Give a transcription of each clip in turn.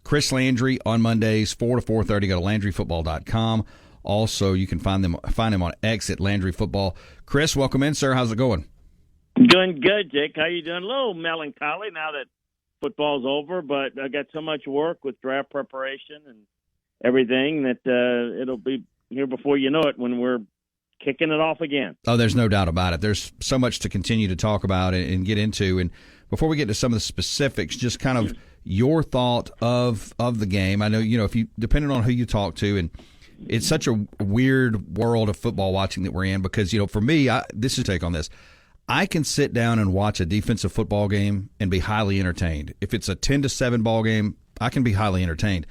Chris Landry on Mondays, 4 to 4:30. Go to LandryFootball.com. Also, you can find him on X at Landry Football. Chris, welcome in, sir. How's it going? Doing good, Jake. How you doing? A little melancholy now that football's over, but I got so much work with draft preparation and everything that it'll be here before you know it when we're kicking it off again. Oh, there's no doubt about it. There's so much to continue to talk about and get into. And before we get to some of the specifics, just kind of your thought of the game. I know, if you, depending on who you talk to, and it's such a weird world of football watching that we're in because, for me, this is take on this. I can sit down and watch a defensive football game and be highly entertained. If it's a 10-7 ball game, I can be highly entertained.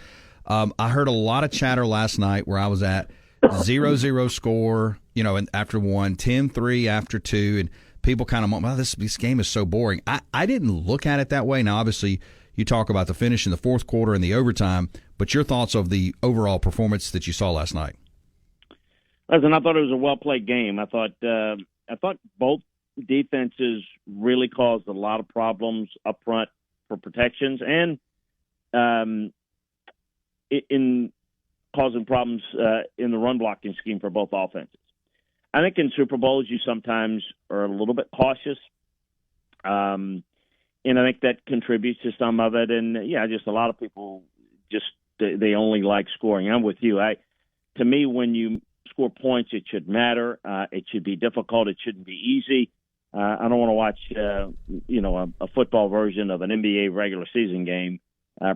I heard a lot of chatter last night where I was at 0-0 score, and after one, 10-3 after two, and people kind of went, well, this game is so boring. I didn't look at it that way. Now, obviously, you talk about the finish in the fourth quarter and the overtime, but your thoughts of the overall performance that you saw last night? Listen, I thought it was a well-played game. I thought both defenses really caused a lot of problems up front for protections and in causing problems in the run blocking scheme for both offenses. I think in Super Bowls you sometimes are a little bit cautious, and I think that contributes to some of it. And just a lot of people they only like scoring. I'm with you. To me, when you score points, it should matter. It should be difficult. It shouldn't be easy. I don't want to watch, a football version of an NBA regular season game,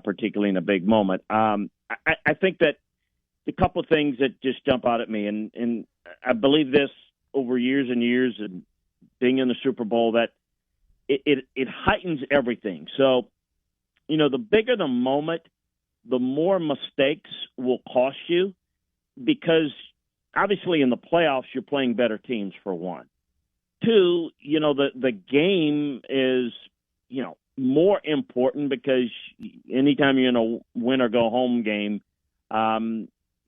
particularly in a big moment. I think that a couple of things that just jump out at me, and I believe this over years and years and being in the Super Bowl, that it heightens everything. So, the bigger the moment, the more mistakes will cost you because obviously in the playoffs you're playing better teams, for one. Two, the game is, more important because anytime you're in a win or go home game,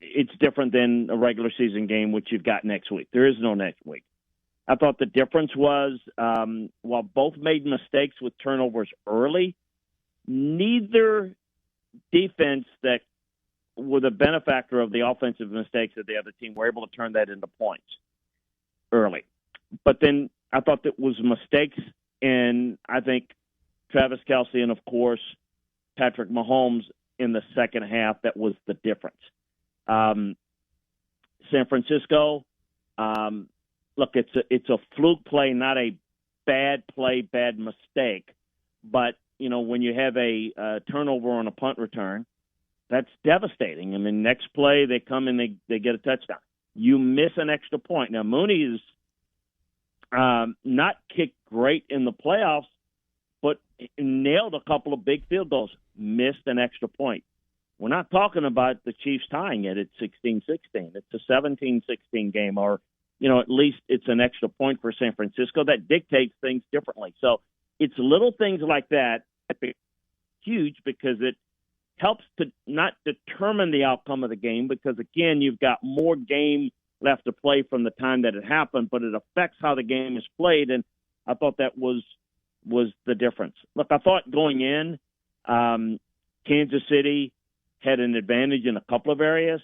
it's different than a regular season game, which you've got next week. There is no next week. I thought the difference was while both made mistakes with turnovers early, neither defense that were the benefactor of the offensive mistakes of the other team were able to turn that into points early. But then I thought that was mistakes, and I think Travis Kelce and, of course, Patrick Mahomes in the second half, that was the difference. San Francisco, look, it's a fluke play, not a bad play, bad mistake. But, when you have a turnover on a punt return, that's devastating. I mean, next play they come and they get a touchdown. You miss an extra point. Now, Mooney is not kicked great in the playoffs, but nailed a couple of big field goals, missed an extra point. We're not talking about the Chiefs tying it at 16-16. It's a 17-16 game, or, at least it's an extra point for San Francisco. That dictates things differently. So it's little things like that huge because it helps to not determine the outcome of the game because, again, you've got more game left to play from the time that it happened, but it affects how the game is played, and I thought that was the difference. Look, I thought going in, Kansas City had an advantage in a couple of areas,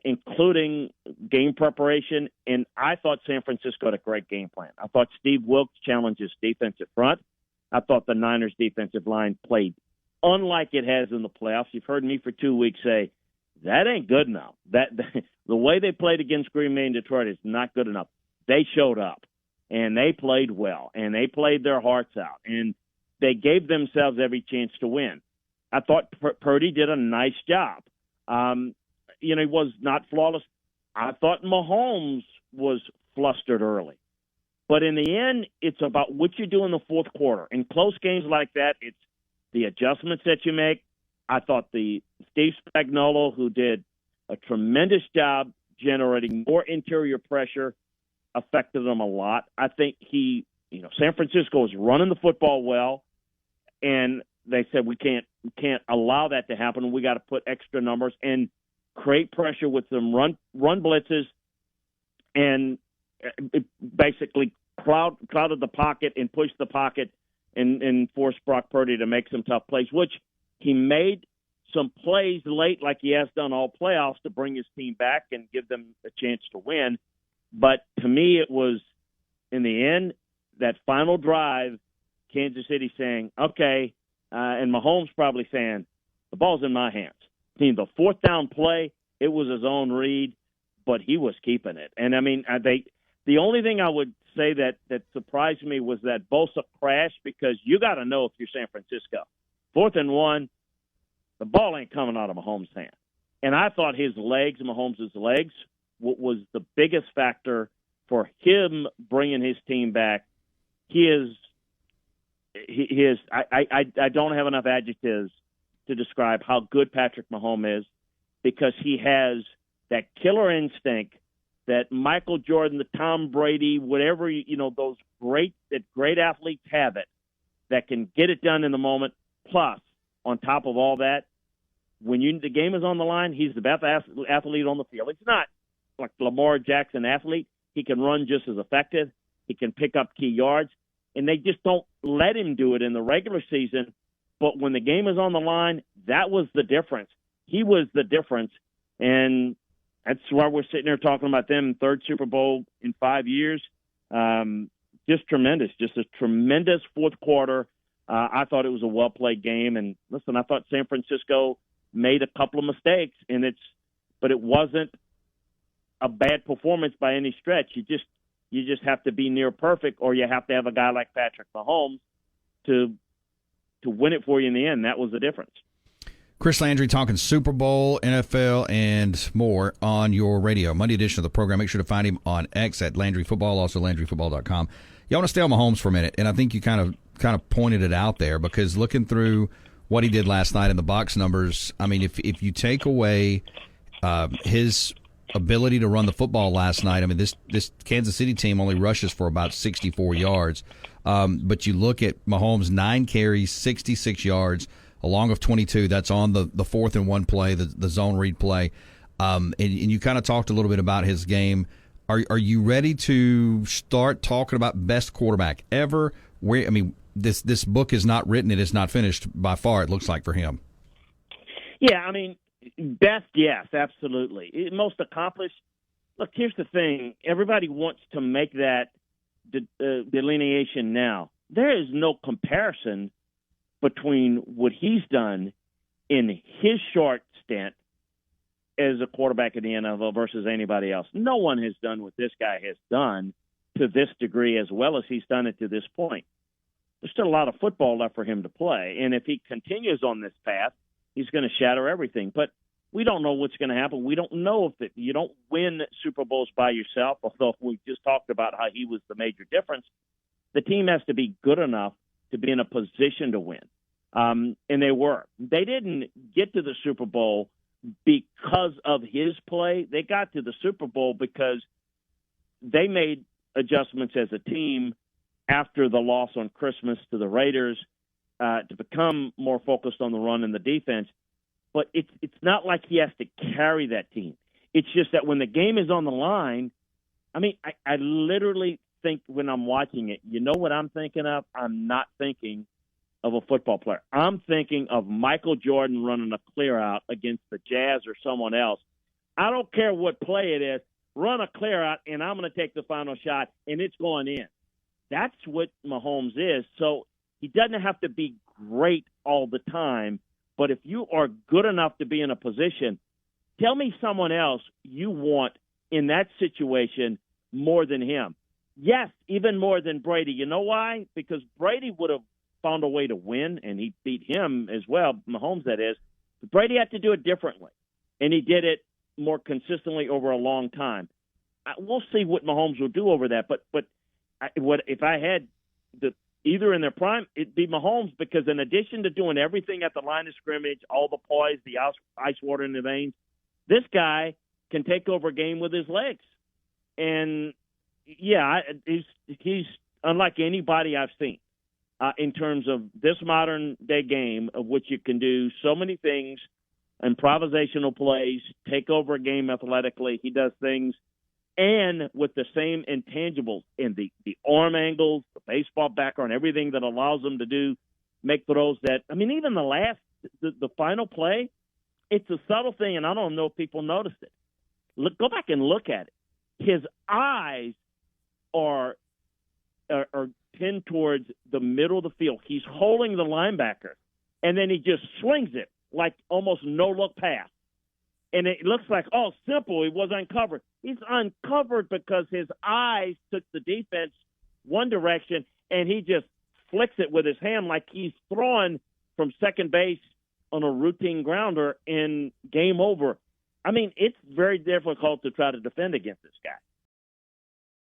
including game preparation, and I thought San Francisco had a great game plan. I thought Steve Wilks challenged his defensive front. I thought the Niners' defensive line played unlike it has in the playoffs. You've heard me for 2 weeks say, that ain't good enough. The way they played against Green Bay and Detroit is not good enough. They showed up, and they played well, and they played their hearts out, and they gave themselves every chance to win. I thought Purdy did a nice job. He was not flawless. I thought Mahomes was flustered early. But in the end, it's about what you do in the fourth quarter. In close games like that, it's the adjustments that you make. I thought the Steve Spagnuolo, who did a tremendous job generating more interior pressure, affected them a lot. I think San Francisco was running the football well, and they said we can't allow that to happen. We got to put extra numbers and create pressure with some run blitzes, and it basically crowded the pocket and pushed the pocket and forced Brock Purdy to make some tough plays, which he made some plays late like he has done all playoffs to bring his team back and give them a chance to win. But to me, it was, in the end, that final drive, Kansas City saying, okay, and Mahomes probably saying, the ball's in my hands. I mean, the fourth down play, it was his own read, but he was keeping it. And, I mean, the only thing I would say that surprised me was that Bosa crash, because you got to know if you're San Francisco. 4th and 1, the ball ain't coming out of Mahomes' hand. And I thought his legs, Mahomes' legs, was the biggest factor for him bringing his team back. I don't have enough adjectives to describe how good Patrick Mahomes is, because he has that killer instinct that Michael Jordan, the Tom Brady, whatever, those great athletes have it, that can get it done in the moment. Plus, on top of all that, when the game is on the line, he's the best athlete on the field. He's not like Lamar Jackson athlete. He can run just as effective. He can pick up key yards. And they just don't let him do it in the regular season. But when the game is on the line, that was the difference. He was the difference. And that's why we're sitting here talking about them, third Super Bowl in 5 years. Just tremendous. Just a tremendous fourth quarter. I thought it was a well-played game. And listen, I thought San Francisco made a couple of mistakes, but it wasn't a bad performance by any stretch. You just have to be near perfect, or you have to have a guy like Patrick Mahomes to win it for you in the end. That was the difference. Chris Landry talking Super Bowl, NFL, and more on your radio. Monday edition of the program. Make sure to find him on X at Landry Football, also LandryFootball.com. You want to stay on Mahomes for a minute, and I think you kind of pointed it out there, because looking through what he did last night in the box numbers, I mean, if you take away his ability to run the football last night, I mean, this Kansas City team only rushes for about 64 yards. But you look at Mahomes, 9 carries, 66 yards, a long of 22. That's on the 4th and 1 play, the zone read play. And you kind of talked a little bit about his game. Are you ready to start talking about best quarterback ever? This book is not written. It is not finished by far, it looks like, for him. Yeah, I mean, best, yes, absolutely. Most accomplished. Look, here's the thing. Everybody wants to make that delineation now. There is no comparison between what he's done in his short stint as a quarterback in the NFL versus anybody else. No one has done what this guy has done to this degree as well as he's done it to this point. There's still a lot of football left for him to play, and if he continues on this path, he's going to shatter everything. But we don't know what's going to happen. We don't know if you don't win Super Bowls by yourself, although we just talked about how he was the major difference. The team has to be good enough to be in a position to win. And they were. They didn't get to the Super Bowl because of his play. They got to the Super Bowl because they made adjustments as a team after the loss on Christmas to the Raiders to become more focused on the run and the defense. But it's not like he has to carry that team. It's just that when the game is on the line, I mean, I literally think when I'm watching it, you know what I'm thinking of? I'm not thinking of a football player. I'm thinking of Michael Jordan running a clear out against the Jazz or someone else. I don't care what play it is. Run a clear out, and I'm going to take the final shot, and it's going in. That's what Mahomes is. So he doesn't have to be great all the time, but if you are good enough to be in a position, tell me someone else you want in that situation more than him. Yes, even more than Brady. You know why? Because Brady would have found a way to win, and he beat him as well, Mahomes that is. But Brady had to do it differently, and he did it more consistently over a long time. We'll see what Mahomes will do over that, but if I had either in their prime, it'd be Mahomes, because in addition to doing everything at the line of scrimmage, all the poise, the ice water in the veins, this guy can take over a game with his legs. And, yeah, he's unlike anybody I've seen in terms of this modern-day game of which you can do so many things, improvisational plays, take over a game athletically. He does things and with the same intangibles in the arm angles, the baseball background, everything that allows them to do, make throws that, I mean, even the final play, it's a subtle thing, and I don't know if people noticed it. Go back and look at it. His eyes are pinned towards the middle of the field. He's holding the linebacker, and then he just swings it like almost no-look pass. And it looks like, oh, simple, he was uncovered. He's uncovered because his eyes took the defense one direction, and he just flicks it with his hand like he's throwing from second base on a routine grounder, and game over. I mean, it's very difficult to try to defend against this guy.